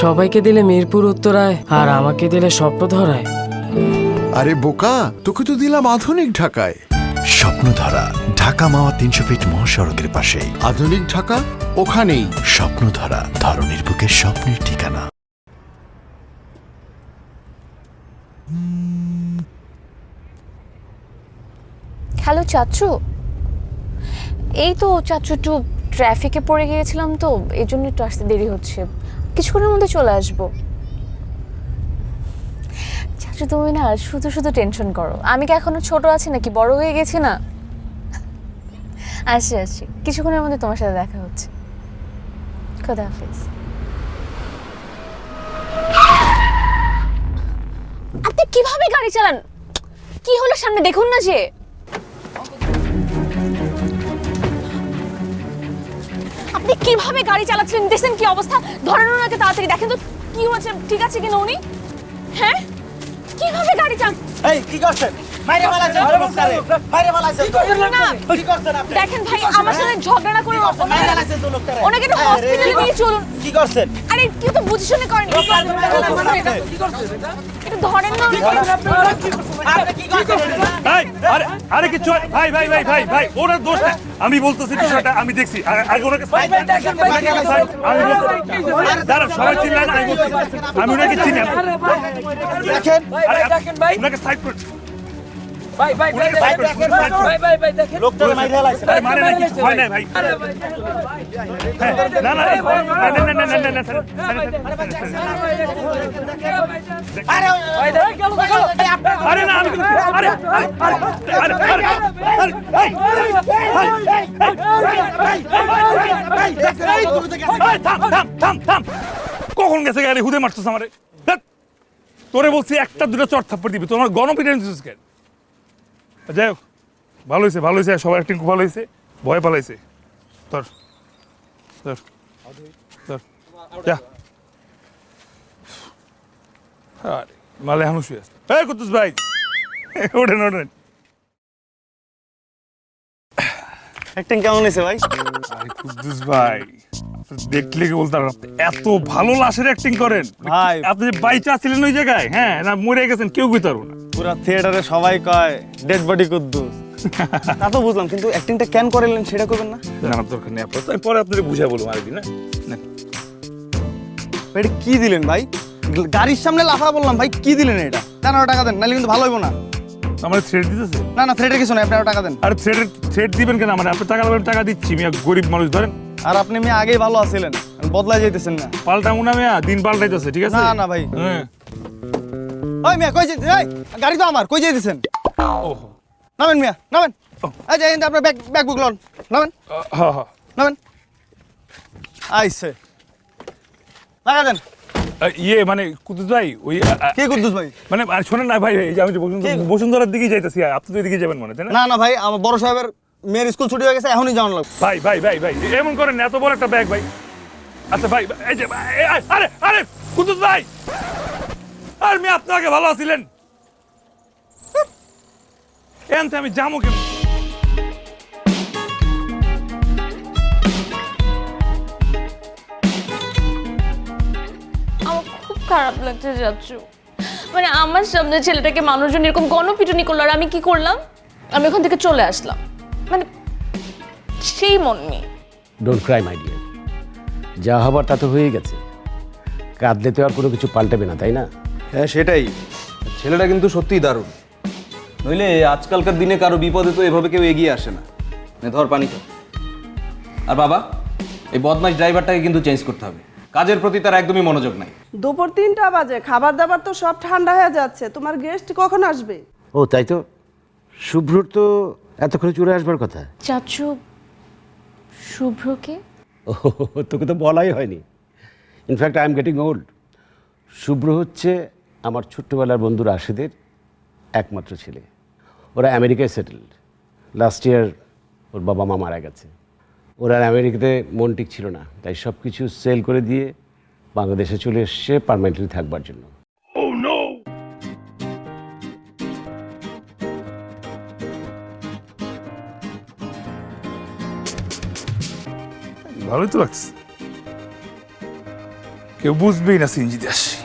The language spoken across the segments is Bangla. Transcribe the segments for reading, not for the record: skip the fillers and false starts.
সবাইকে দিলে মিরপুর উত্তরায় আর আমাকে দিলে স্বপ্নধরায়। আরে বোকা, তোকে তো দিলাম আধুনিক ঢাকায়। স্বপ্নধারা, ঢাকা মাওয়া ৩০০ ফিট মহাসড়কের পাশেই। আধুনিক ঢাকা ওখানেই। স্বপ্নধারা, ধরনের বুকে স্বপ্নের ঠিকানা। হ্যালো চাচু, এই তো চাচু একটু ট্রাফিকে পড়ে গিয়েছিলাম তো এই জন্য একটু আসতে দেরি হচ্ছে, কিছুক্ষণের মধ্যে চলে আসবো। চাচু তুমি না শুধু শুধু টেনশন করো, আমি কি এখনো ছোট আছি নাকি বড় হয়ে গেছি না? আসছি আসছি, কিছুক্ষণের মধ্যে তোমার সাথে দেখা হচ্ছে। খোদা হাফেজ। আপনি কিভাবে গাড়ি চালান? কি হলো সামনে দেখুন না যে। আপনি কিভাবে গাড়ি চালাচ্ছিলেন দেখছেন কি অবস্থা? ধরেন ওনাকে তাড়াতাড়ি, দেখেন তো কি হয়েছে, ঠিক আছে কিনা উনি। হ্যাঁ কিভাবে গাড়ি চালান? এই কি করছেন? মাইরে মালাইছেন তো লোকটারে, মাইরে মালাইছেন তো। না কি করছেন আপনি? দেখেন ভাই আমার সাথে ঝগড়া না করে মাইরে মালাইছেন তো লোকটারে। ওনাকে একটু হসপিটালে নিয়ে চলুন। কি করছেন? আরে কেউ তো বুঝে শুনে করেন। কি করছেন এটা? একটু ধরেন না আপনি কি করছেন? ভাই আরে কিছু ভাই ভাই ভাই ভাই ভাই ওনার দোষ না, আমি বলতেছি বিষয়টা আমি দেখছি আগে ওনাকে আমি দাঁড়ান সবাই চিনলেন আমি বলছি আমি ওনাকে চিনি দেখেন ওনাকে সাইড করুন লোকটারে মাইরে মালাইছেন। মানে না কিছু হয় না ভাই না না আরে না আমি আরে আরে কখন গেছে গাড়ি হুদে মারছিস আমারে? তোরে বলছি একটা দুটো চট থাপ্পড় দিবি, তোমার গণপিটা নিচ্ছিস কেন? যাই হোক ভালো হয়েছে ভালো হয়েছে, সবার অ্যাক্টিং খুব ভালো হয়েছে, ভয় পালাইছে। তোর তোর তোর যা আরে মালে হানু শুয়ে আছে। এই কুদ্দুস ভাই ওঠেন ওঠেন। অ্যাক্টিং কেমন হয়েছে ভাই? আরে কুদ্দুস ভাই দেখলে কি বলতাম, এত ভালো লাশের অ্যাক্টিং করেন ভাই। আপনি যে বাইচা ছিলেন ওই জায়গায়, হ্যাঁ না মরে গেছেন কেউ বুঝতে পারবো না। পুরা থিয়েটারে সবাই কয় ডেড বডি কুদ্দুস। তা তো বুঝলাম, কিন্তু অ্যাক্টিংটা কেন করেলেন সেটা করবেন না? জানার দরকার নেই আপনার, আমি পরে আপনাদের বুঝাই বলবো আরেকদিন। না এটা কি দিলেন ভাই? গাড়ির সামনে লাফা বললাম ভাই, কি দিলেন এটা? 15 টাকা দেন, নাহলে কিন্তু ভালো হইব না। আমার থ্রেড দিতেছে? না না, থ্রেটের কিছু নাই, আপনি আরো টাকা দেন। আর থ্রেড দিবেন কেন? মানে আপনি টাকা লাগবেন, টাকা দিচ্ছি, মিয়া গরিব মানুষ ধরেন। আর আপনি মেয়ে আগেই ভালো আছিলেন, বদলাই যাইতেছেন না। পাল্টামু না মিয়া, দিন পাল্টাইতেছে, ঠিক আছে? না না ভাই। হ্যাঁ ওই মিয়া কই যাইতে? এই গাড়ি তো আমার, কই যাইতেছেন? ওহো নামেন মিয়া, নামেন। এই যে এখানে আপনার ব্যাগ বুক লন, নামেন হ্যাঁ হ্যাঁ নামেন। আইছে লাগা দেন। ইয়ে মানে কুতুস ভাই ওই কে কুদ্দুস ভাই? মানে আর শোনেন না ভাই, এই যে আমি যে বসুন্ধরার দিকেই যাইতেছি, আপনি তো এদিকে যাবেন মনে, তাই না? না না ভাই, আমার বড় সাহেবের মেয়ের স্কুল ছুটি হয়ে গেছে, এখনই যাওয়ার লাগবে। ভাই ভাই ভাই ভাই এমন করেন না, এত বড় একটা ব্যাগ ভাই। আচ্ছা ভাই এই যে আরে আরে কুতুস ভাই, আর মেয়ে আপনি আগে ভালো আছিলেন, এনতে আমি যাবো কেন? আমার খুব খারাপ লাগছে চাচু, মানে আমার সামনে ছেলেটাকে মানুষজন এরকম গণপিটুনি করলো আর আমি কি করলাম? আমি ওখান থেকে চলে আসলাম, মানে সেই মন নেই। ডোন্ট ক্রাই মাই ডিয়ার, যা হবার তা তো হয়েই গেছে, কাঁদলে তো আর কোনো কিছু পাল্টাবে না, তাই না? হ্যাঁ সেটাই, ছেলেটা কিন্তু সত্যিই দারুণ। নইলে আজকালকার দিনে কারো বিপদে তো এভাবে কেউ এগিয়ে আসে না। ধর পানি খা। আর বাবা, এই বদমাইশ ড্রাইভারটাকে কিন্তু চেঞ্জ করতে হবে, কাজের প্রতি তার একদমই মনোযোগ নাই। দুপুর 3টা বাজে, খাবার দাবার তো সব ঠান্ডা হয়ে যাচ্ছে, তোমার গেস্ট কখন আসবে? ও তাই তো, শুভ্রর তো এতক্ষণে চলে আসবার কথা। চাচু শুভ্রকে? ও তোকে তো বলাই হয়নি। In fact I am getting old. Shubhra হচ্ছে আমার ছোট্টবেলার বন্ধু রাশেদের একমাত্র ছেলে। ওরা আমেরিকায় সেটেলড। লাস্ট ইয়ার ওর বাবা মা মারা গেছে। ওরা আমেরিকাতে মন ঠিক ছিল না, তাই সব কিছু সেল করে দিয়ে বাংলাদেশে চলে এসছে পার্মানেন্টলি থাকবার জন্য। ভালোই তো লাগছে। কেউ বুঝবেই না সিএনজিতে আসছি।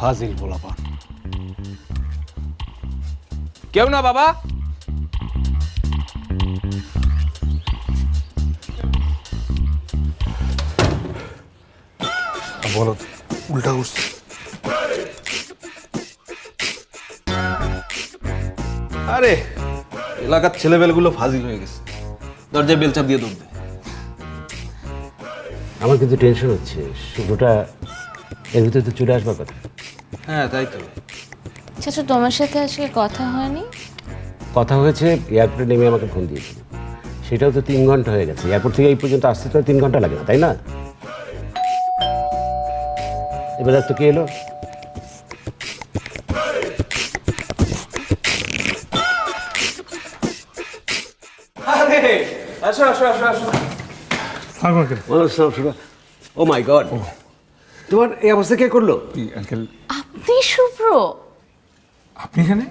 হাজিল পোলাপান। কেউ না বাবা? বলো, উল্টা করছি। আরে এলাকার ছেলেবেলগুলো ফাজিল হয়ে গেছে, দরজায় বেলচাপ দিয়ে দৌড় দেয়। আমার কিন্তু টেনশন হচ্ছে, শুভটা এর ভিতরে তো চলে আসবার কথা। হ্যাঁ তাই তো। চাচু তোমার সাথে আজকে কথা হয়নি? কথা হয়েছে, এয়ারপোর্টে নেমে আমাকে ফোন দিয়েছিল। সেটাও তো 3 ঘন্টা হয়ে গেছে। এয়ারপোর্ট থেকে এই পর্যন্ত আসতে তো 3 ঘন্টা লাগে না, তাই না? এবার তো কে এলো? আরে আসো আসো আসো আসো। আঙ্কেল, ও মাই গড, তোমার এই অবস্থা কে করলো? আঙ্কেল আপনি শুভ্র? আপনি এখানে?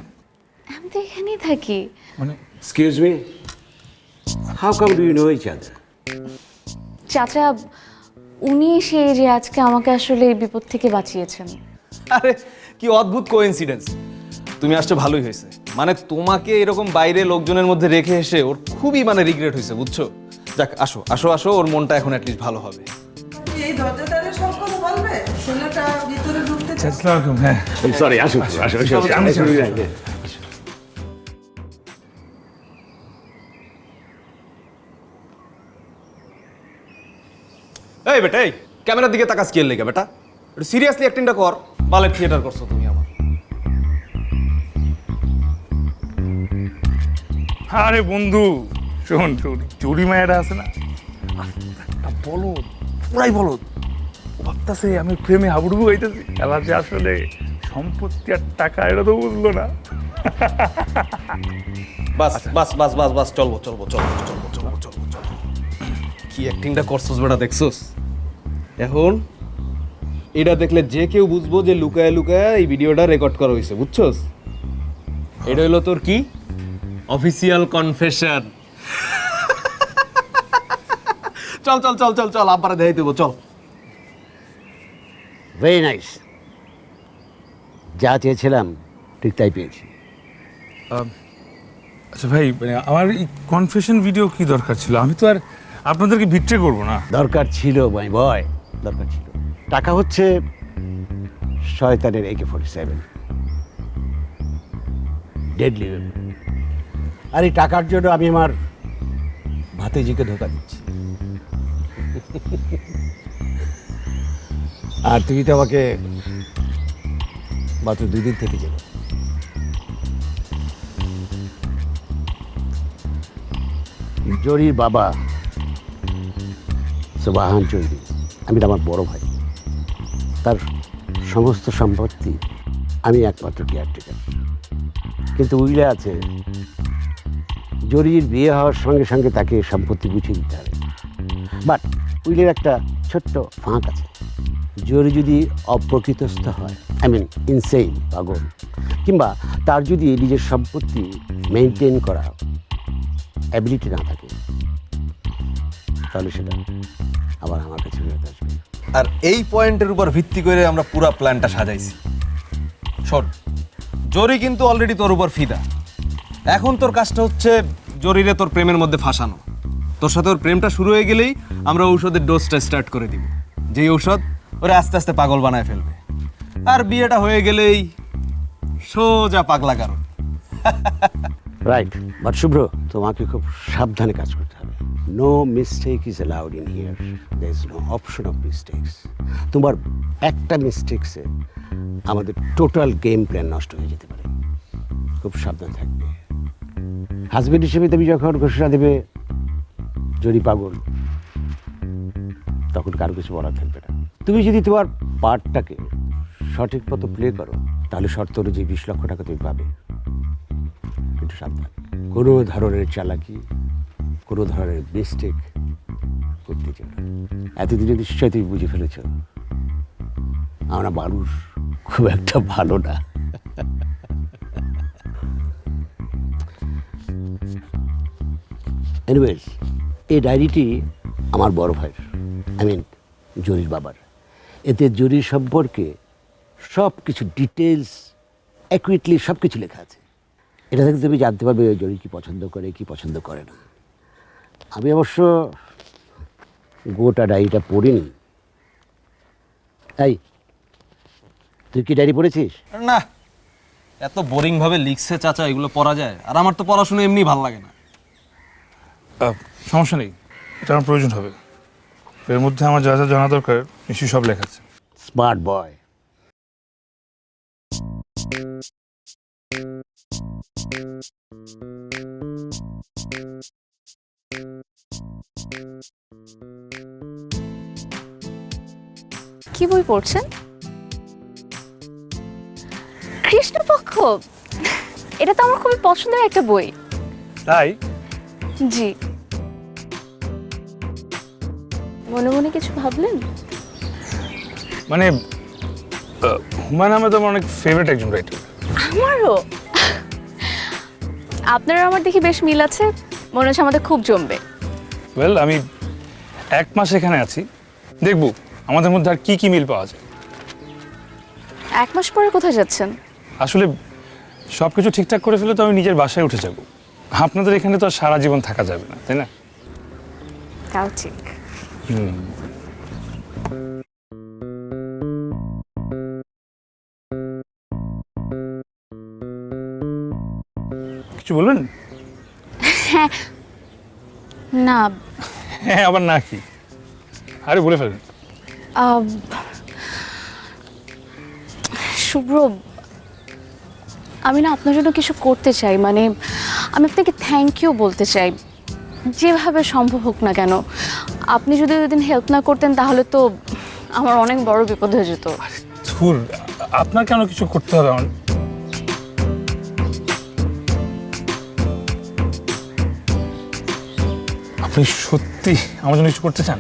আমি তো এখানেই থাকি। মানে excuse me, how come do you know each other? চাচা, উনি এসে যে আজকে আমাকে আসলে এই বিপদ থেকে বাঁচিয়েছেন। আরে কি অদ্ভুত কোইন্সিডেন্স, তুমি আসছো ভালোই হয়েছে। মানে তোমাকে এরকম বাইরে লোকজনের মধ্যে রেখে এসে ওর খুবই মানে রিগ্রেট হয়েছে, বুঝছো? যাক আসো আসো আসো, ওর মনটা এখন অ্যাটলিস্ট ভালো হবে। এই দরজাটারে সব কথা বলবে, ছেলেটা ভিতরে ঢুকতে চায়। আসসালামু আলাইকুম। হ্যাঁ, সরি, আসুন আসুন আমি আসুন। এই বেটা, এই ক্যামেরার দিকে তাকাস কি এর লেগে বেটা? একটু সিরিয়াসলি অ্যাক্টিংটা কর। বালের থিয়েটার করছো তুমি আমার। আরে বন্ধু শোন, চুরি মায়েরা আছে না, একটা বলদ, পুরাই বলদ। ভাবতেছে আমি প্রেমে হাবুডুবু গাইতেছি। খেলা যে আসলে সম্পত্তি আর টাকা, এটা তো বুঝলো না। বাস বাস বাস বাস বাস, চলবো চলবো চলবো চলবো চলবো চলবো চলবো। কি অ্যাক্টিংটা করছোস বেটা, দেখছোস? এখন এটা দেখলে যে কেউ বুঝবো যে লুকায় লুকায় এই ভিডিওটা রেকর্ড করা হয়েছে, বুঝছোস? এটা হলো তোর কি অফিসিয়াল কনফেশন। চল চল চল চল চল, আব্বারে দেখাই দেবো, চল। ভেরি নাইস, যা চেয়েছিলাম ঠিক তাই পেয়েছি। আচ্ছা ভাই, মানে আমার এই কনফেশন ভিডিও কি দরকার ছিল? আমি তো আর আপনাদেরকে বিট্রে করবো না। দরকার ছিল মাই বয়, দরকার ছিল। টাকা হচ্ছে শয়তানের AK-47, ডেডলি। আর এই টাকার জন্য আমি আমার ভাতিজিকে ধোকা দিচ্ছি। আর তুমি তো আমাকে মাত্র 2 দিন থেকে যাবে। জরির বাবা সুবাহান চৌধুরী, আমি আমার বড় ভাই। তার সমস্ত সম্পত্তি আমি একমাত্র কেয়ারটেকার। কিন্তু উইলে আছে জরির বিয়ে হওয়ার সঙ্গে সঙ্গে তাকে সম্পত্তি বুঝিয়ে দিতে হবে। বাট উইলের একটা ছোট্ট ফাঁক আছে। জরি যদি অপ্রকৃতস্থ হয়, আই মিন ইনসেইন, পাগল, কিংবা তার যদি নিজের সম্পত্তি মেনটেন করা অ্যাবিলিটি না থাকে, তাহলে সেটা আবার আমার কাছে ফেরত আসবে। আর এই পয়েন্টের উপর ভিত্তি করে আমরা পুরো প্ল্যানটা সাজাইছি। শোন, জরি কিন্তু অলরেডি তোর উপর ফিদা। এখন তোর কাজটা হচ্ছে জরিরে তোর প্রেমের মধ্যে ফাঁসানো। তোর সাথে ওর প্রেমটা শুরু হয়ে গেলেই আমরা ঔষধের ডোজটা স্টার্ট করে দিব, যেই ঔষধ ওরা আস্তে আস্তে পাগল বানায় ফেলবে। আর বিয়েটা হয়ে গেলেই সোজা পাগলা কারণ। রাইট, বাট শুভ্র, তোমাকে খুব সাবধানে কাজ করতে হবে। No mistake is allowed in here, there is no option of mistakes. তোমার একটা মিস্টেকসে আমাদের টোটাল গেম প্ল্যান নষ্ট হয়ে যেতে পারে। খুব সাবধান থাকবে। হাজবেন্ড হিসেবে তুমি যখন ঘোষণা দেবে জরি পাগল, তখন কারো কিছু বলার থাকবে না। তুমি যদি তোমার পার্টটাকে সঠিক মতো প্লে করো, তাহলে শর্ত অনুযায়ী 20 লক্ষ টাকা তুমি পাবে। কিন্তু সাবধান, কোনো ধরনের চালাকি, কোনো ধরনের মিস্টেক করতে চাও না। এতদিনে নিশ্চয়ই তুমি বুঝে ফেলেছ আমরা মানুষ খুব একটা ভালো না। এনিওয়েজ, এই ডায়েরিটি আমার বড় ভাইয়ের, জরির বাবার। এতে জরির সম্পর্কে সব কিছু ডিটেলস অ্যাকুরেটলি সব কিছু লেখা আছে। এটা থেকে তুমি জানতে পারবে জরি কী পছন্দ করে, কী পছন্দ করে না। আমি অবশ্য গোটা ডায়েরিটা পড়িনি। এই, তুই কি ডায়েরি পড়েছিস? না, এত বোরিং ভাবে লিখছে চাচা, এগুলো পড়া যায়? আর আমার তো পড়াশোনা এমনি ভালো লাগে না। সমস্যা নেই, এটা আমার প্রয়োজন হবে। এর মধ্যে আমার যা যা জানা দরকার নিশ্চয়ই সব লেখা আছে। Smart boy. কি বই পড়ছেন? কৃষ্ণপক্ষ? এটা তো আমার খুবই পছন্দের একটা বই। তাই? জি। মনে মনে কিছু ভাবলেন? মানে হুমায়ুন আহমেদ আমার অনেক ফেভারিট একজন রাইটার। আমারও। আপনার আমার দেখি বেশ মিল আছে, মনে হচ্ছে আমাদের খুব জমবে। ওয়েল, আমি 1 মাস এখানে আছি, দেখবো আমাদের মধ্যে আর কি কি মিল পাওয়া যায়। 1 মাস পরে কোথায় যাচ্ছেন? আসলে সব কিছু ঠিকঠাক করে ফেলে তো আমি নিজের বাসায় উঠে যাব। আপনাদের এখানে তো আর সারা জীবন থাকা যাবে না, তাই না? তাও ঠিক। কিছু বলবেন? না, হ্যাঁ, আবার না কি? আরে বলে ফেলেন। শুভ্র, আমি না আপনার জন্য কিছু করতে চাই, মানে আমি আপনাকে থ্যাংক ইউ বলতে চাই, যেভাবে সম্ভব হোক না কেন। আপনি যদি ওই দিন হেল্প না করতেন তাহলে তো আমার অনেক বড় বিপদ হয়ে যেত। ধুর, আপনার কেন কিছু করতে হবে? আমার আপনি সত্যি আমার জন্য কিছু করতে চান?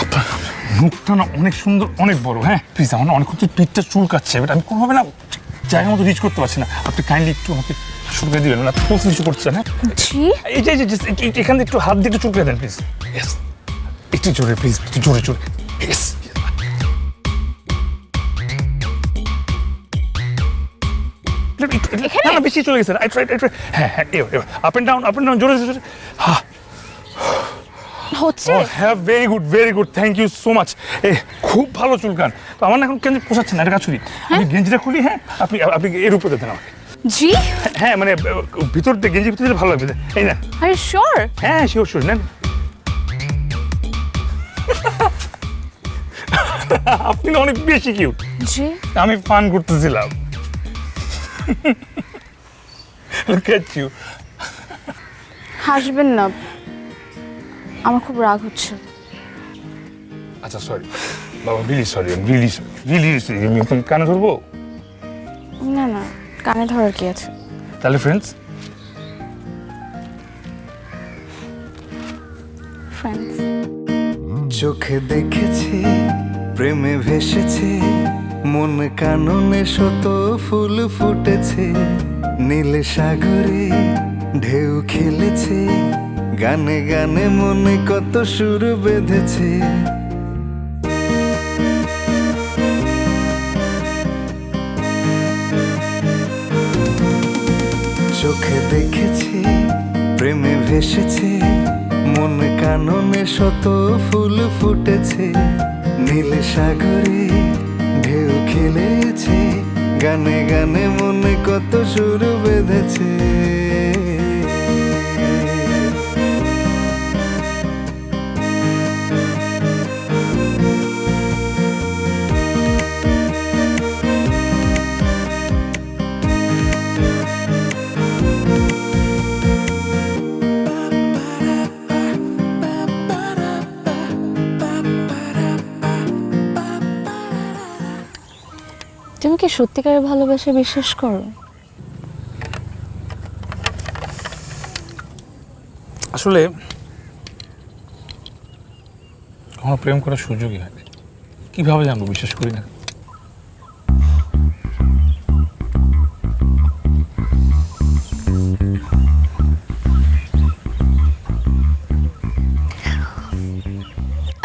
আপনার মুখটা না অনেক সুন্দর, অনেক বড়। হ্যাঁ প্লিজ, আমার না অনেক পিঠটা চুলকাচ্ছে, বাট আমি কোনোভাবে না জায়গা মতো রিচ করতে পারছি না। আপনি কাইন্ডলি একটু আমাকে শুরু করে দিবেন, মানে আপনি কোথাও কিছু করতে চান? হ্যাঁ, জি। এই যে এখান থেকে একটু হাত দিয়ে একটু চুলকে দেন প্লিজ। ইয়েস, একটু জোরে প্লিজ, একটু জোরে জোরে। ইয়েস, না বেশি চলে গেছে। হ্যাঁ হ্যাঁ, আপ এন্ড ডাউন জোরে জোরে। হ্যাঁ হচ্ছে। হ্যাঁ, very good, thank you so much. খুব ভালো চুলকান। তো আমার না এখন গেঞ্জি পোষাচ্ছে না, একটা কাজ করি, আমি গেঞ্জিটা খুলি। হ্যাঁ, আপনি এর উপরে দেন আমাকে। জি। হ্যাঁ, মানে ভিতর দিয়ে গেঞ্জি ভিতরে দিলে ভালো লাগবে। এই না? আরে শিওর? হ্যাঁ শিওর নেন। আপনি না অনেক বেশি কিউট। জি। আমি ফান করতেছিলাম। Look at you. হাসবেন না, আমার খুব রাগ হচ্ছে। আচ্ছা সরি বাবা, রিলি সরি, আমি আপনাকে কানে ধরবো? না না, কানে ধরার কি আছে? তাহলে ফ্রেন্ডস? ফ্রেন্ডস। চোখে দেখেছি, প্রেমে ভেসেছে, মন কাননে শত ফুল ফুটেছে, নীল সাগরে ঢেউ খেলেছে, গানে গানে মনে কত সুর বেঁধেছে। চোখে দেখেছি, প্রেমে ভেসেছে, মন কাননে শত ফুল ফুটেছে, নীল সাগরে ঢেউ খেলেছে, গানে গানে মনে কত সুর বেঁধেছে। কি সত্যিকারের ভালোবাসা বিশ্বাস করো? আসলে কখনো প্রেম করার সুযোগই হয়নি, কিভাবে জানবো? বিশ্বাস করি না।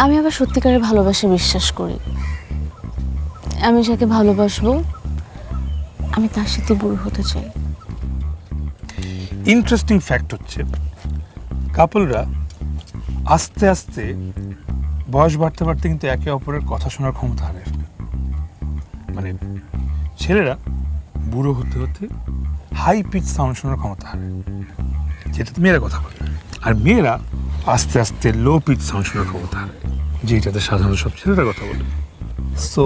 আমি আবার সত্যিকারের ভালোবাসা বিশ্বাস করি। আমি যাকে ভালোবাসবো আমি তার সাথে বুড়ো হতে চাই। ইন্টারেস্টিং ফ্যাক্ট হচ্ছে কাপলরা আস্তে আস্তে বয়স বাড়তে বাড়তে কিন্তু একে অপরের কথা শোনার ক্ষমতা হারিয়ে ফেলে। মানে ছেলেরা বুড়ো হতে হতে হাই পিচ সাউন্ড শোনার ক্ষমতা হারায়, যেটাতে মেয়েরা কথা বলে, আর মেয়েরা আস্তে আস্তে লো পিচ সাউন্ড শোনার ক্ষমতা হারায়, যেটাতে সাধারণত সব ছেলেরা কথা বলে। সো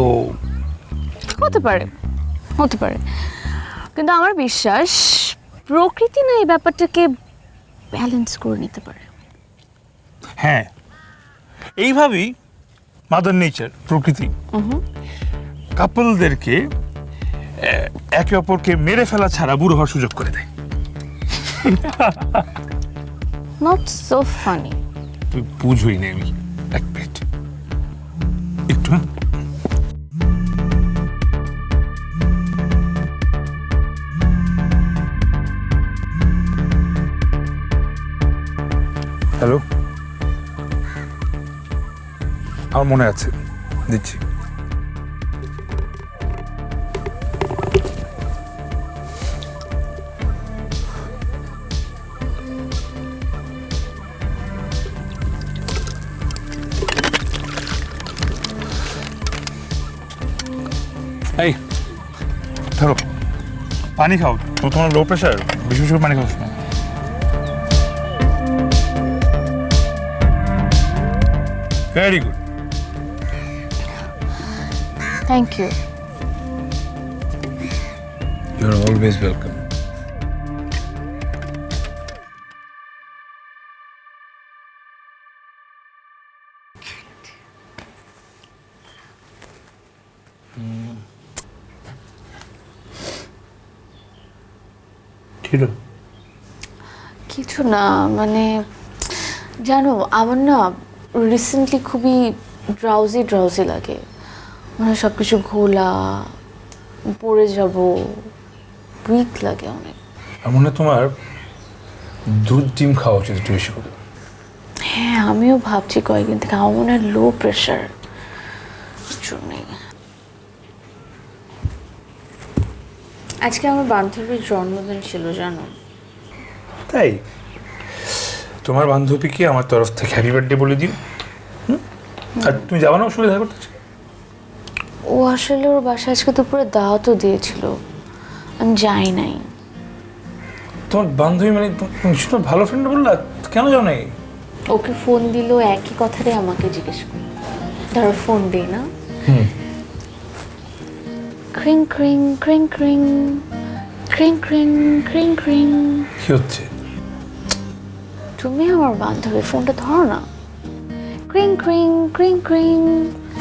হতে পারে, হতে পারে, কিন্তু আমার বিশ্বাস প্রকৃতি না এই ব্যাপারটাকে ব্যালেন্স করে নিতে পারে। হ্যাঁ, এইভাবেই মাদার নেচার, প্রকৃতি কাপলদেরকে একে অপরকে মেরে ফেলা ছাড়া বুড়ো হওয়ার সুযোগ করে দেয়। Not so funny. তুই বুঝই না। আমি এক মিনিট একটু, হ্যাঁ? হ্যালো, আমার মনে আছে, দিচ্ছি। এই ধরো, পানি খাও তো, তোমার লো প্রেশার, বেশি বেশি করে পানি খাও। Very good, thank you. You are always welcome. কিছু না, মানে জানো আমার না রিসেন্টলি খুবই ড্রাউজি ড্রাউজি লাগে, মানে সব কিছু ঘোলা, পড়ে যাব, উইক লাগে অনেক। আর মনে হয় তোমার দুধ ডিম খাওয়া উচিত একটু বেশি করে। হ্যাঁ, আমিও ভাবছি কয়েকদিন থেকে আমার মনে হয় লো প্রেশার জন্যই। আজকে আমার বান্ধবীর জন্মদিন ছিল জানো। তাই? তোমার বান্ধবীকে আমার তরফ থেকে হ্যাপি বার্থডে বলে দিও। আর তুমি যাবা না ওর সঙ্গে দেখা করতে? ও আসলে ওর বাসায় আজকে দুপুরে দাওয়াতও দিয়েছিল, আমি যাই নাই। তোমার বান্ধবী মানে তোমার ভালো ফ্রেন্ড বললা, কেন যাও নাই? ওকে ফোন দিল একই কথাটাই আমাকে জিজ্ঞেস করল। ধরো ফোন দিই না, ক্রিং ক্রিং ক্রিং ক্রিং ক্রিং ক্রিং ক্রিং ক্রিং। কি হচ্ছে? তুমি আমার বান্ধবী, ফোনটা ধরো না। ক্রিং ক্রিং ক্রিং ক্রিং।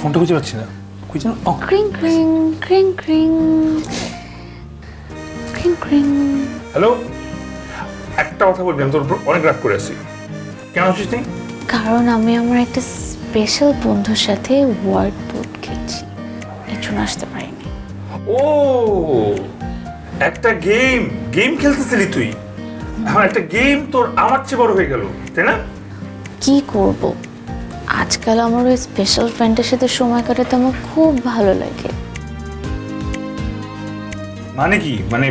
ফোনটা খুঁজে পাচ্ছি না, খুঁজে না। ক্রিং ক্রিং ক্রিং ক্রিং ক্রিং ক্রিং। হ্যালো, একটা কথা বলবি, আমি তোর উপর অনেক রাগ করে আছি। কেন আছিস তুই? কারণ আমি আমার একটা স্পেশাল বন্ধুর সাথে ওয়ার্ড বোর্ড খেলছি, এই জন্য আসতে পারিনি। ও, একটা গেম গেম খেলতেছিলি তুই? এখন একটা গেম তোর আমার চেয়ে বড় হয়ে গেল, তাই না? কি করব, আজকাল আমার ওই স্পেশাল ফ্রেন্ডের সাথে সময় কাটাতে আমার খুব ভালো লাগে। মানে কি? মানে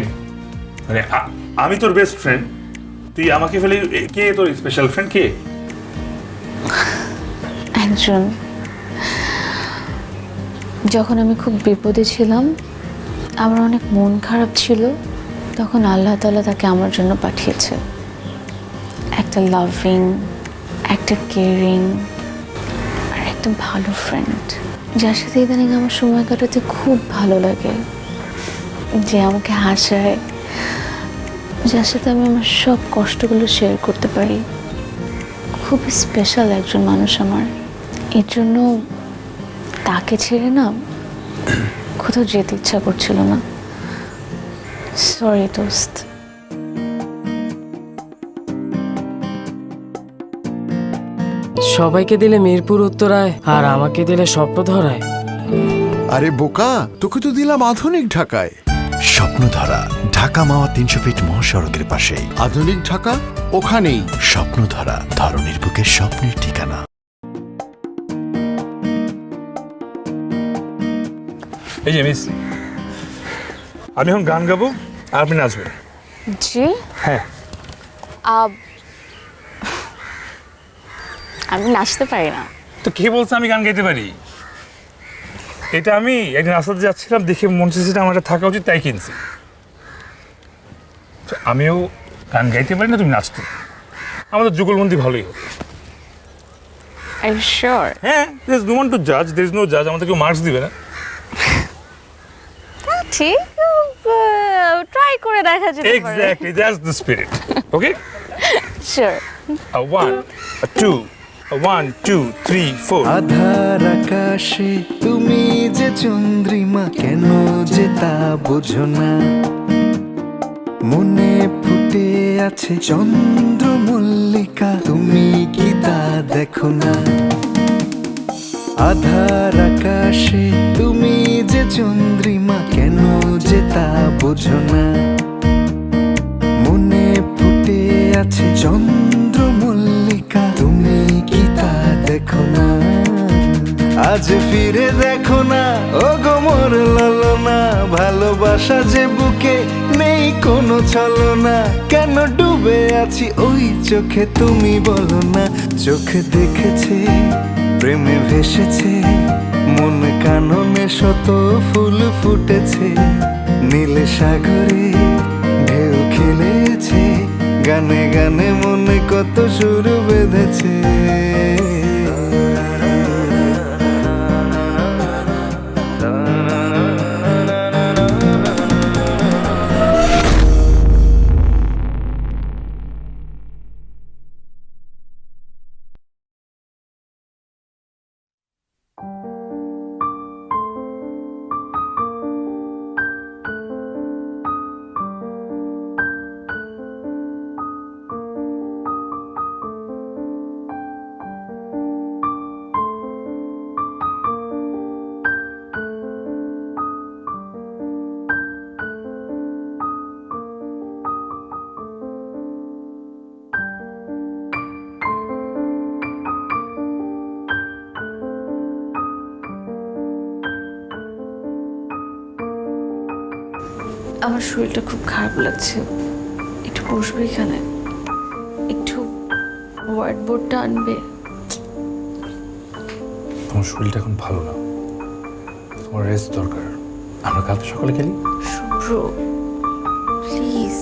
মানে আমি তোর বেস্ট ফ্রেন্ড, তুই আমাকে ফেলে কে তোর স্পেশাল ফ্রেন্ড? কে? একজন, যখন আমি খুব বিপদে ছিলাম, আমার অনেক মন খারাপ ছিল, তখন আল্লাহ তাআলা তাকে আমার জন্য পাঠিয়েছে। একটা লাভিং, একটা কেয়ারিং আর একটা ভালো ফ্রেন্ড, যার সাথে ইদানিং আমার সময় কাটাতে খুব ভালো লাগে, যে আমাকে হাসায়, যার সাথে আমি আমার সব কষ্টগুলো শেয়ার করতে পারি। খুব স্পেশাল একজন মানুষ আমার। এর জন্য তাকে ছেড়ে না কোথাও যেতে ইচ্ছা করছিল না। সরি দোস্ত। সবাইকে দিলে মিরপুর উত্তরায় আর আমাকে দিলে স্বপ্নধরায়। আরে বোকা, তোকে তো দিলাম আধুনিক ঢাকায়। স্বপ্নধারা ঢাকা মাওয়া 300 ফিট মহাসড়কের পাশেই। আধুনিক ঢাকা ওখানেই। স্বপ্নধারা ধরনের বুকে স্বপ্নের ঠিকানা। এই যে মিস, আমি এখন গান গাবো আর আপনি নাচবেন। জি। হ্যাঁ। আমি নাচতে পারি না। তো কে বলছে আমি গান গাইতে পারি? এটা আমি একদিন রাস্তাতে যাচ্ছিলাম, দেখে মন চেয়েছে আমার এটা থাকা উচিত, তাই কিনছি। তো আমিও গান গাইতে পারি না, তুমি নাচতে। আমাদের যুগলবন্দি ভালোই হবে। Are you sure? হ্যাঁ, there is no one to judge, there is no judge, আমাদের কেউ মার্কস দিবে না। ঠিক, ট্রাই করে দেখা যেতে পারে। Exactly, that's the spirit. Okay? Sure. A 1, a 2, a 1, 2, 3, 4. আধার আকাশে তুমি যে চন্দ্রিমা, কেন যে তা বোঝো না। মনে ফুটে আছে চন্দ্রমল্লিকা, তুমি কি তা দেখো না। আধার আকাশে তুমি যে চন্দ্রিমা, কেন যে তা বোঝো না। মনে ফুটে আছে চন্দ্রমল্লিকা, তুমি কি তা দেখো না। আজ ফিরে দেখো না ও গো মোর ললনা, ভালোবাসা যে বুকে নেই কোনো ছলনা। কেন ডুবে আছি ওই চোখে তুমি বলো না। চোখ দেখেছে প্রেমে ভেসেছে, মন কাননে শত ফুল ফুটেছে। নীল সাগরে ঢেউ খেলেছে, গানে গানে মনে কত সুর বেঁধেছে। আমার শরীরটা খুব খারাপ লাগছে, একটু বসবে এখানে, একটু হোয়াইট বোর্ডটা আনবে। তোমার শরীরটা এখন ভালো না, তোমার রেস্ট দরকার। আমরা কালকে সকালে খেলি। শুভ্র প্লিজ।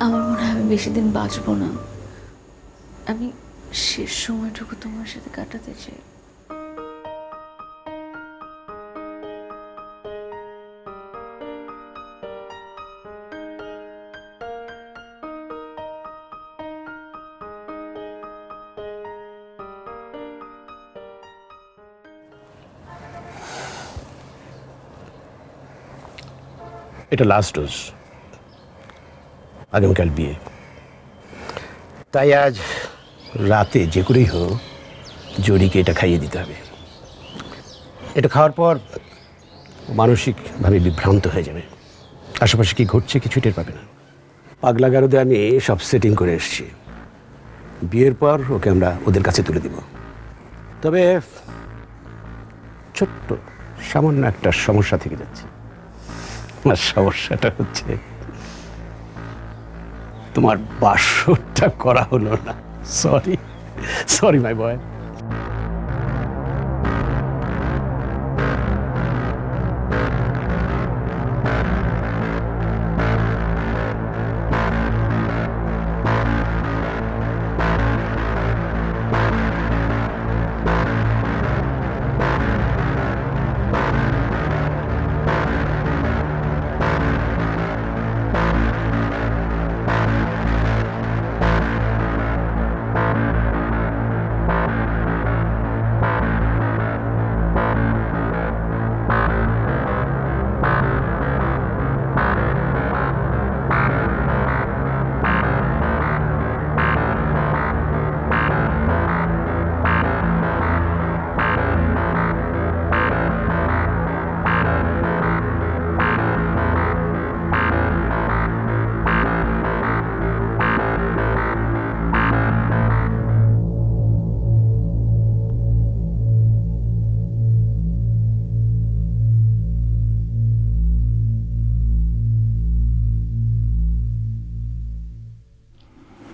আমার মনে হয় আমি বেশি দিন বাঁচবো না। আমি শেষ সময়টুকু তোমার সাথে কাটাতে চাই। এটা লাস্ট ডোজ, আগামীকাল বিয়ে। তাই আজ রাতে যে করেই হোক জরিকে এটা খাইয়ে দিতে হবে। এটা খাওয়ার পর মানসিকভাবে বিভ্রান্ত হয়ে যাবে, আশেপাশে কি ঘটছে কিছু টের পাবে না। পাগলা গারদে আমি সব সেটিং করে এসেছি। বিয়ের পর ওকে আমরা ওদের কাছে তুলে দিব। তবে ছোট্ট সামান্য একটা সমস্যা থেকে যাচ্ছে। আর সমস্যাটা হচ্ছে তোমার বাসরটা করা হলো না। সরি মাই বয়।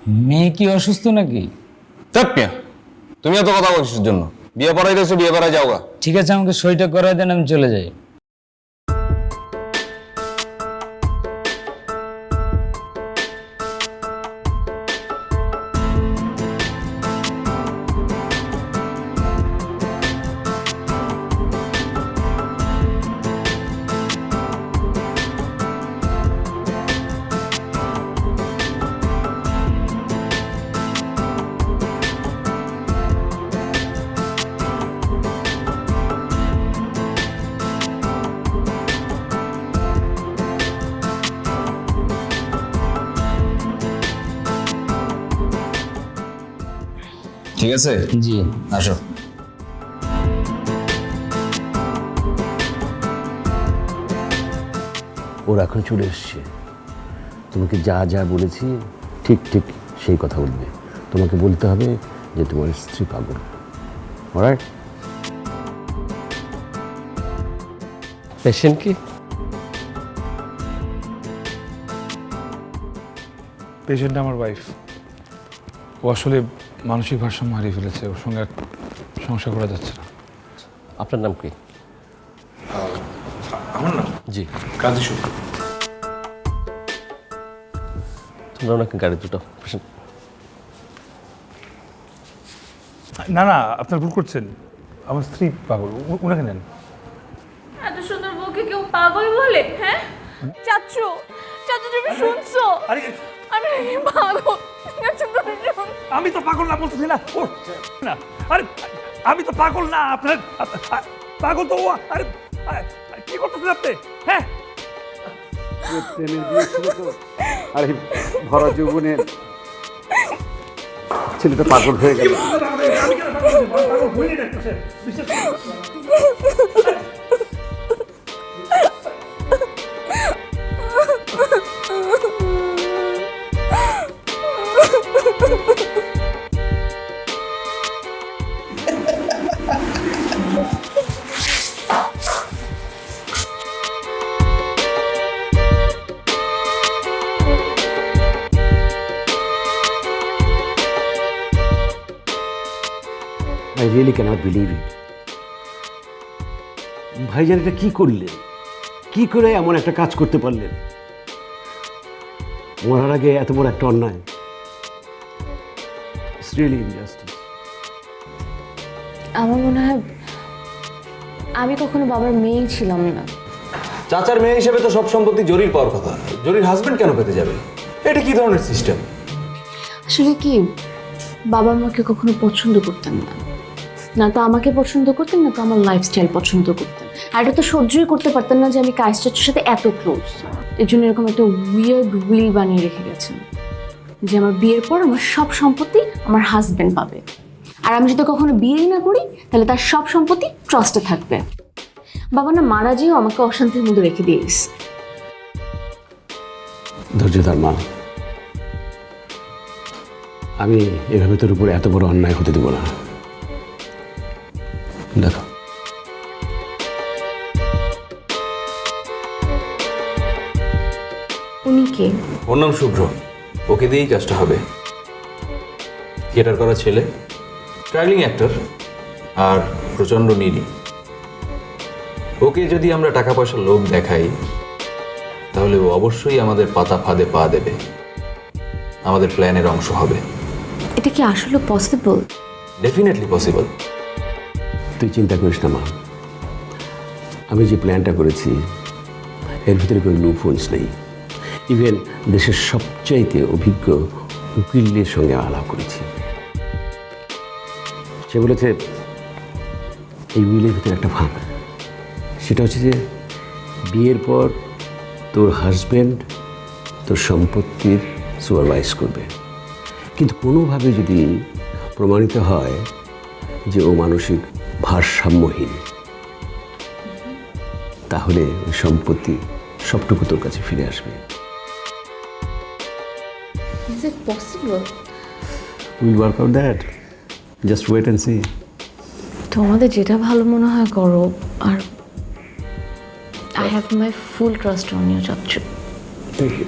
মেয়ে কি অসুস্থ নাকি? চাপ মিয়া, তুমি এত কথা বলছিস জন্য বিয়ে পড়াই দিয়েছো, বিয়ে পড়াই যাওগা। ঠিক আছে, আমাকে সইটা করাই দেন, আমি চলে যাই। ঠিক আছে, জি আসো। ওরা এখন চলে এসছে। তোমাকে যা যা বলেছি ঠিক ঠিক সেই কথা বলবে। তোমাকে বলতে হবে যে তোমার স্ত্রী পাগল। অলরাইট? পেশেন্ট কি? পেশেন্ট আমার ওয়াইফ। ও আসলে মানসিক ভারসাম্য হারিয়ে ফেলেছে, ওর সঙ্গে আর সংসার করা যাচ্ছে না। আপনার নাম কি? আমার নাম জি। কাজী শুক্র। তোমরা ওনাকে গাড়ি দুটো পেশেন্ট। না না, আপনার ভুল করছেন, আমার স্ত্রী পাগল, ওনাকে নেন। এত সুন্দর বউকে কেউ পাগল বলে? হ্যাঁ চাচু, চাচু তুমি শুনছো? আরে আমি পাগল। চাচু তুমি শুন। আমি তো পাগল না বলতেছি না, ও না, আরে আমি তো পাগল না, আপনার পাগল তো ও। আরে কি করতেছেন আপনি? হ্যাঁ, প্রেমের বিয়ে ছিল তো, আরে ভরা যৌবনের ছেলেটা পাগল হয়ে গেল। আমি কেন পাগল হইনি না, বিশ্বাস করুন। I really cannot believe it. ভাইজান এটা কি করলেন? কি করে এমন একটা কাজ করতে পারলেন? মরার আগে এত বড় একটা অন্যায়। It's really injustice. আমার মনে হয় আমি কখনো বাবার মেয়েই ছিলাম না। চাচার মেয়ে হিসেবে তো সব সম্পত্তি জরির পাওয়ার কথা, জরির হাজবেন্ড কেন পেতে যাবে? এটা কি ধরনের সিস্টেম? আসলে কি, বাবা আমাকে কখনো পছন্দ করতেন না, না তো আমাকে পছন্দ করতেন, না তো আমার লাইফস্টাইল পছন্দ করতেন। আর এটা তো সহ্যই করতে পারতেন না যে আমি কায়েস চাচুর সাথে এত ক্লোজ। এর জন্য এরকম একটা উইয়ার্ড উইল বানিয়ে রেখে গেছেন যে আমার বিয়ের পর আমার সব সম্পত্তি আমার হাজবেন্ড পাবে, আর আমি যদি কখনো বিয়েই না করি তাহলে তার সব সম্পত্তি ট্রাস্টে থাকবে। বাবা না মারা যেও আমাকে অশান্তির মধ্যে রেখে দিয়েছে। ধৈর্য ধর মা, আমি এভাবে তোর উপরে এত বড় অন্যায় হতে দেব না। দেখো, উনি কে? ওর নাম শুভ্র, ওকে দিয়েই কাজটা হবে। থিয়েটার করা ছেলে, স্ট্রাগলিং অ্যাক্টর, আর প্রচণ্ড নিডি। ওকে যদি আমরা টাকা পয়সার লোভ দেখাই তাহলে ও অবশ্যই আমাদের পাতা ফাঁদে পা দেবে, আমাদের প্ল্যানের অংশ হবে। এটা কি আসলে পসিবল? Definitely possible. তুই চিন্তা করিস না মা, আমি যে প্ল্যানটা করেছি এর ভিতরে কোনো লুপহোলস নেই। ইভেন দেশের সবচাইতে অভিজ্ঞ উকিলের সঙ্গে আলাপ করেছি। সে বলেছে এই উইলের ভিতরে একটা ভাগ, সেটা হচ্ছে যে বিয়ের পর তোর হাজব্যান্ড তোর সম্পত্তির সুপারভাইজ করবে, কিন্তু কোনোভাবে যদি প্রমাণিত হয় যে ও মানসিক ভারসাম্যহীন, তাহলে ওই সম্পত্তি সবটুকু তোর কাছে ফিরে আসবে। Is it possible? We'll work out that. Just wait and see. তোমাদের যেটা ভালো মনে হয় করো, আর I have my full trust on you, চাচ্চু। Thank you.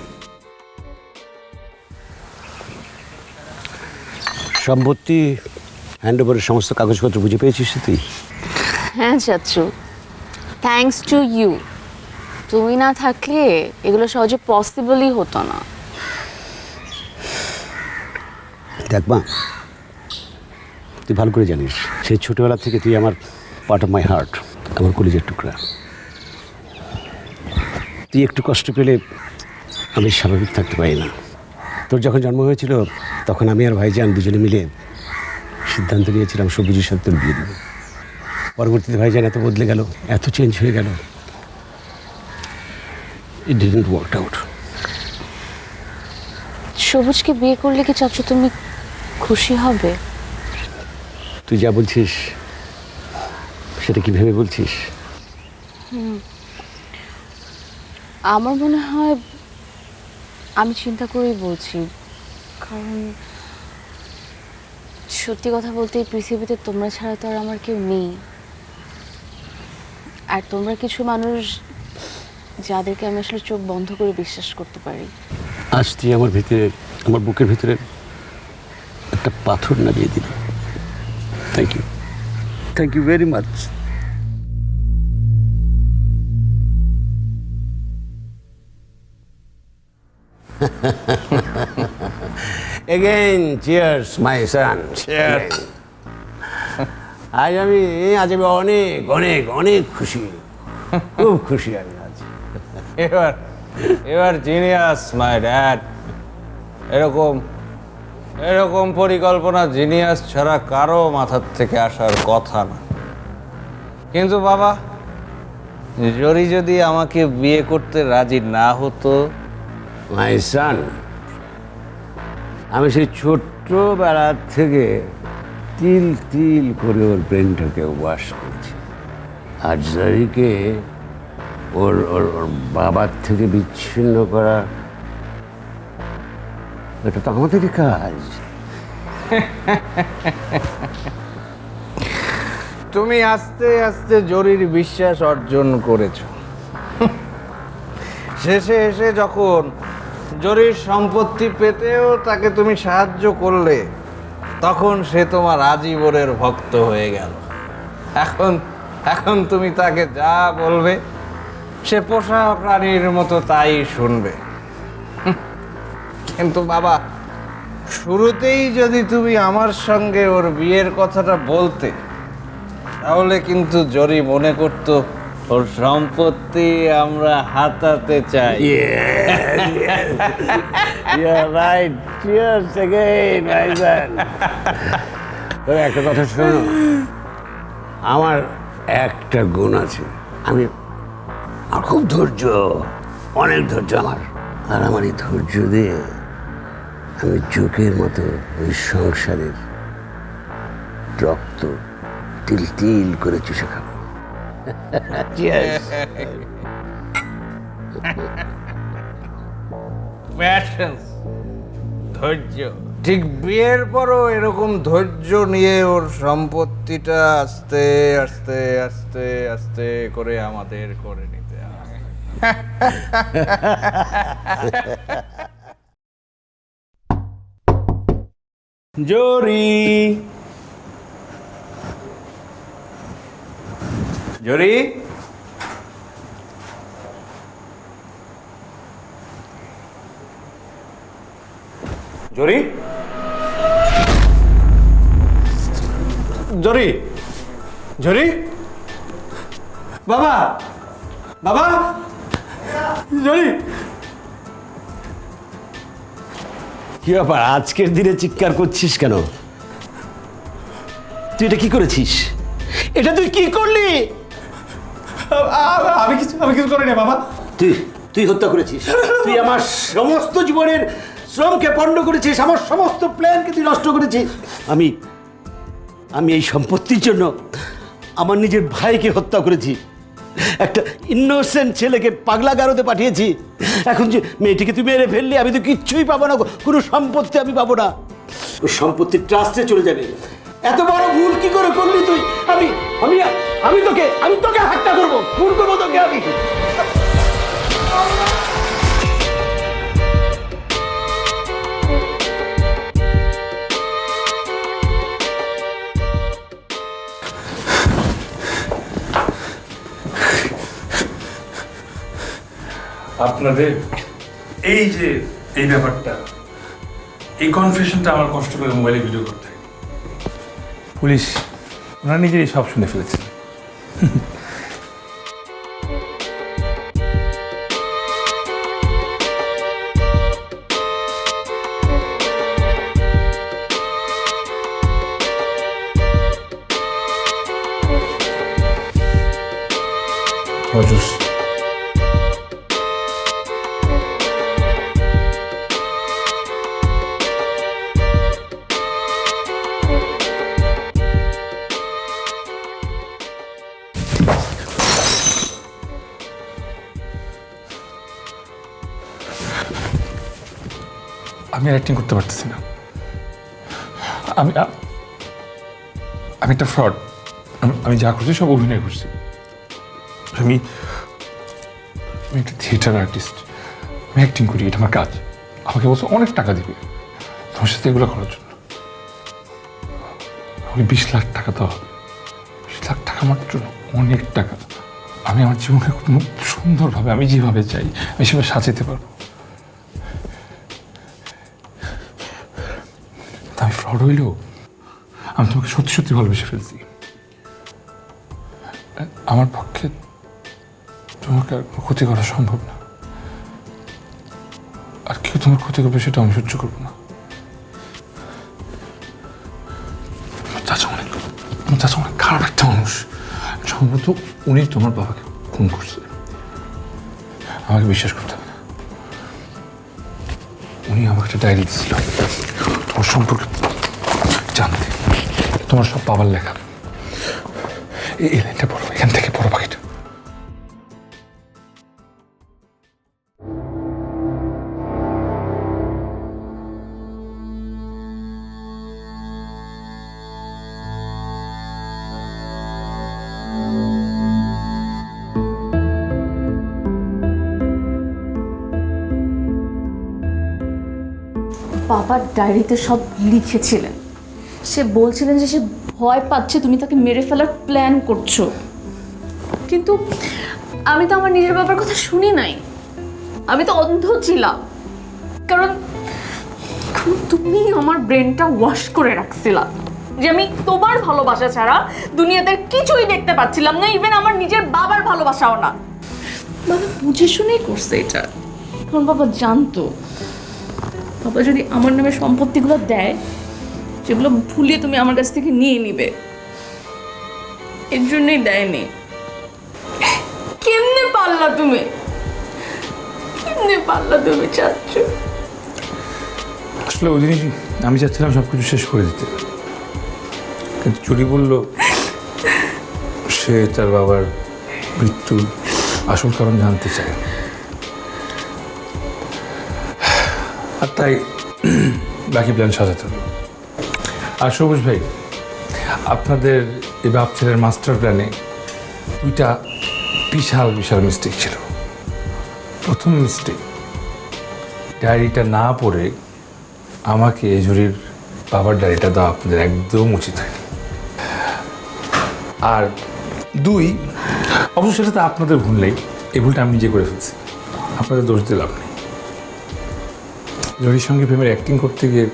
সম্পত্তি হ্যান্ড ওভারের সমস্ত কাগজপত্র বুঝে পেয়েছিস তুই? হ্যাঁ চাচ্ছু, থ্যাঙ্কস টু ইউ। তুমি না থাকলে এগুলো সহজে পসিবলই হতো না। দেখ মা, তুই ভালো করে জানিস সেই ছোটবেলা থেকে তুই আমার পার্ট অফ মাই হার্ট, আমার কলিজার টুকরা। তুই একটু কষ্ট পেলে আমি স্বাভাবিক থাকতে পারি না। তোর যখন জন্ম হয়েছিল তখন আমি আর ভাইজান দুজনে মিলে সিদ্ধান্ত নিয়েছিলাম সবুজের সাথে তোর বিয়ে দেবো। পরবর্তীতে ভাইজান এত বদলে গেল, এত চেঞ্জ হয়ে গেল, ইট ডিডন্ট ওয়ার্ক আউট। সবুজকে বিয়ে করলে কি চাচ্ছু তুমি খুশি হবে? তুই যা বলছিস সেটা কি ভেবে বলছিস? আমার মনে হয় আমি চিন্তা করেই বলছি, কারণ সত্যি কথা বলতে এই পৃথিবীতে তোমরা ছাড়া তো আর আমার কেউ নেই। আর তোমরা কিছু মানুষ যাদেরকে আমি আসলে চোখ বন্ধ করে বিশ্বাস করতে পারি। আজ তুই আমার ভিতরে, আমার বুকের ভিতরে একটা পাথর নামিয়ে দিল। Thank you, thank you very much. Again cheers my son, cheers. আজ আমি অনেক অনেক অনেক খুশি, খুব খুশি আমি আজ। এবার জিনিয়াস মাই ড্যাড। এরকম পরিকল্পনা জিনিয়াস ছাড়া কারো মাথার থেকে আসার কথা না। কিন্তু বাবা, জরি যদি আমাকে বিয়ে করতে রাজি না হতো? মাই সান, আমি সেই ছোট্টবেলা থেকে তিল তিল করে ওর ব্রেনটাকে ওয়াশ করেছি। আর জরিকে ওর ওর ওর বাবার থেকে বিচ্ছিন্ন করা, এটা তো আমাদেরই কাজ। তুমি আস্তে আস্তে জরির বিশ্বাস অর্জন করেছ। শেষে এসে যখন জরির সম্পত্তি পেতেও তাকে তুমি সাহায্য করলে, তখন সে তোমার আজীবনের ভক্ত হয়ে গেল। এখন তুমি তাকে যা বলবে সে পোষা প্রাণীর মতো তাই শুনবে। কিন্তু বাবা, শুরুতেই যদি তুমি আমার সঙ্গে ওর বিয়ের কথাটা বলতে, তাহলে কিন্তু জরি মনে করতো ওর সম্পত্তি আমরা হাতাতে চাই। একটা কথা শোনো, আমার একটা গুণ আছে, আমার খুব ধৈর্য, অনেক ধৈর্য আমার। আর আমার এই ধৈর্য দিয়ে আমি চোখের মতো ওই সংসারের রক্ত তিল তিল করে চুষে খাবো। ধৈর্য, ঠিক বিয়ের পরও এরকম ধৈর্য নিয়ে ওর সম্পত্তিটা আস্তে আস্তে আস্তে আস্তে করে আমাদের করে নিতে হবে। জরি, জরি, জরি, জরি, জরি, বাবা, বাবা, জরি। কি ব্যাপার, আজকের দিনে চিৎকার করছিস কেন? তুই এটা কি করেছিস? এটা তুই কি করলি? আমি কিছু করি না বাবা। তুই হত্যা করেছিস। তুই আমার সমস্ত জীবনের শ্রমকে পণ্ড করেছিস, আমার সমস্ত প্ল্যানকে তুই নষ্ট করেছিস। আমি এই সম্পত্তির জন্য আমার নিজের ভাইকে হত্যা করেছি, একটা ইনোসেন্ট ছেলেকে পাগলা গারদে পাঠিয়েছি। এখন যে মেয়েটিকে তুই মেরে ফেললি, আমি তো কিচ্ছুই পাবো না, কোনো সম্পত্তি আমি পাবো না, সম্পত্তির ট্রাস্টে চলে যাবে। এত বড় ভুল কি করে করলি তুই? আমি তোকে হত্যা করবো, খুন করবো তোকে আমি। আপনাদের এই যে এই ব্যাপারটা, এই কনফিউশনটা আমার কষ্ট করে মোবাইলে ভিডিও করতে হয়। পুলিশ ওনারা নিজেরই সব শুনে ফেলেছে। অজস আমি অ্যাক্টিং করতে পারতেছি না। আমি আমি একটা ফ্রড। আমি যা করছি সব অভিনয় করছি। আমি একটা থিয়েটার আর্টিস্ট, আমি অ্যাক্টিং করি, এটা আমার কাজ। আমাকে বলছো অনেক টাকা দিবে তোমার সাথে এগুলো করার জন্য। আমাকে 20 লাখ টাকা দেওয়া হবে। 20 লাখ টাকা মাত্র, অনেক টাকা। আমি আমার জীবনে খুব সুন্দরভাবে, আমি যেভাবে চাই আমি সেভাবে সাজাতে পারবো। আমি ফ্রড হইলেও আমি তোমাকে সত্যি সত্যি ভালোবেসে ফেলছি। আমার পক্ষে তোমাকে আর ক্ষতি করা সম্ভব না। আর কেউ তোমার ক্ষতি করবে সেটা আমি সহ্য করবো না। আমার চাচা অনেক খারাপ একটা মানুষ। সম্ভবত উনি তোমার বাবাকে খুন করছে। আমাকে বিশ্বাস করতে হবে না। উনি আমাকে একটা ডায়েরি দিয়েছিল তোমার সম্পর্কে জানতে। তোমার সব বাবার লেখা। এই লাইনটা পড়ো, এখান থেকে পড়ো বাকিটা। বাবার ডায়েরিতে সব লিখেছিলেন। সে বলছিলেন যে সে ভয় পাচ্ছে তুমি তাকে মেরে ফেলার প্ল্যান করছো। কিন্তু আমি তো আমার নিজের বাবার কথা শুনি নাই। আমি তো অন্ধ ছিলাম, কারণ তুমি আমার ব্রেনটা ওয়াশ করে রাখছিলা যে আমি তোমার ভালোবাসা ছাড়া দুনিয়াতে কিছুই দেখতে পাচ্ছিলাম না, ইভেন আমার নিজের বাবার ভালোবাসাও না। বাবা বুঝে শুনেই করছে এটা, কারণ বাবা জানতো বাবা যদি আমার নামে সম্পত্তিগুলো দেয় যেগুলো ভুলিয়ে তুমি আমার কাছ থেকে নিয়ে নিবে, এর জন্যই দেয়নি। কেমনে পারলা তুমি, কেমনে পারলা তুমি চাচ্ছ? আসলে ওই দিনই আমি চাচ্ছিলাম সব কিছু শেষ করে দিতে, কিন্তু চুরি বলল সে তার বাবার মৃত্যুর আসল কারণ জানতে চায়। আর তাই বাকি প্ল্যান সাজাতে হলো। আর সবুজ ভাই, আপনাদের এই বাপ ছেলের মাস্টার প্ল্যানে দুইটা বিশাল বিশাল মিস্টেক ছিল। প্রথম মিস্টেক, ডায়েরিটা না পড়ে আমাকে এজুরির বাবার ডায়েরিটা দেওয়া আপনাদের একদম উচিত হয়নি। আর দুই, অবশ্য সেটা তো আপনাদের ভুল নেই, এই ভুলটা আমি নিজে করে ফেলছি, আপনাদের দোষ দিলাম নেই। জরির সঙ্গে প্রেমের অ্যাক্টিং করতে গিয়ে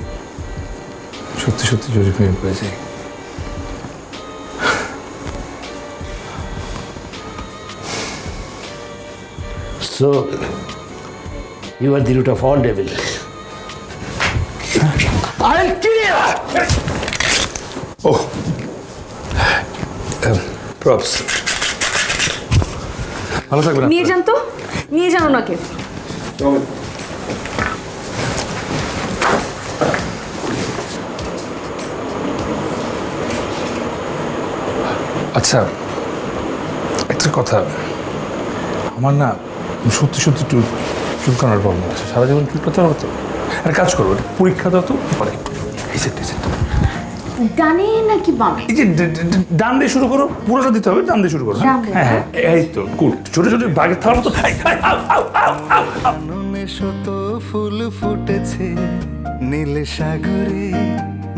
সত্যি সত্যি জরি প্রেমে পড়ে যায়। So, you are the root of all devils. I'll kill you! Oh, props. ভালো থাকবেন। নিয়ে যান তো, নিয়ে যান ওনাকে। আচ্ছা, একটা কথা, আমার না সত্যি সত্যি চুলকানোর প্রবলেম আছে। সারা জীবন চুলকাতে হবে তো, একটা কাজ করবো, পরীক্ষা দাও তো পরে। ডানে নাকি বামে? এই যে ডান দিয়ে শুরু করো, পুরোটা দিতে হবে, ডান দিয়ে শুরু করো। হ্যাঁ হ্যাঁ, এই তো গুড। ছোট ছোট বাঘের থালার মতো। শত ফুল ফুটেছে, নীল সাগরে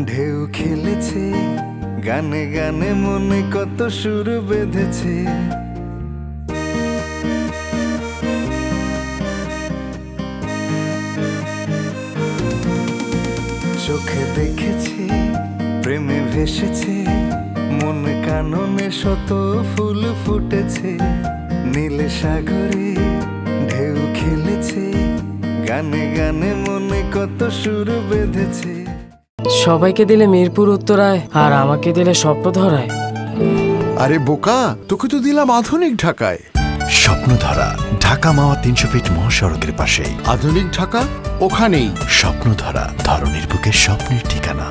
ঢেউ খেলেছে, গানে গানে মনে কত সুর বেঁধেছে। চোখে দেখেছি প্রেমে ভেসেছে মন কাননে শত ফুল ফুটেছে নীল সাগরে ঢেউ খেলেছে গানে গানে মনে কত সুর বেঁধেছে। সবাইকে দিলে মিরপুর উত্তরায় আর আমাকে দিলে স্বপ্নধরায়। আরে বোকা, তোকে তো দিলাম আধুনিক ঢাকায়। স্বপ্নধারা ঢাকা মাওয়া 300 ফিট মহাসড়কের পাশেই। আধুনিক ঢাকা ওখানেই। স্বপ্নধারা ধরনের বুকে স্বপ্নের ঠিকানা।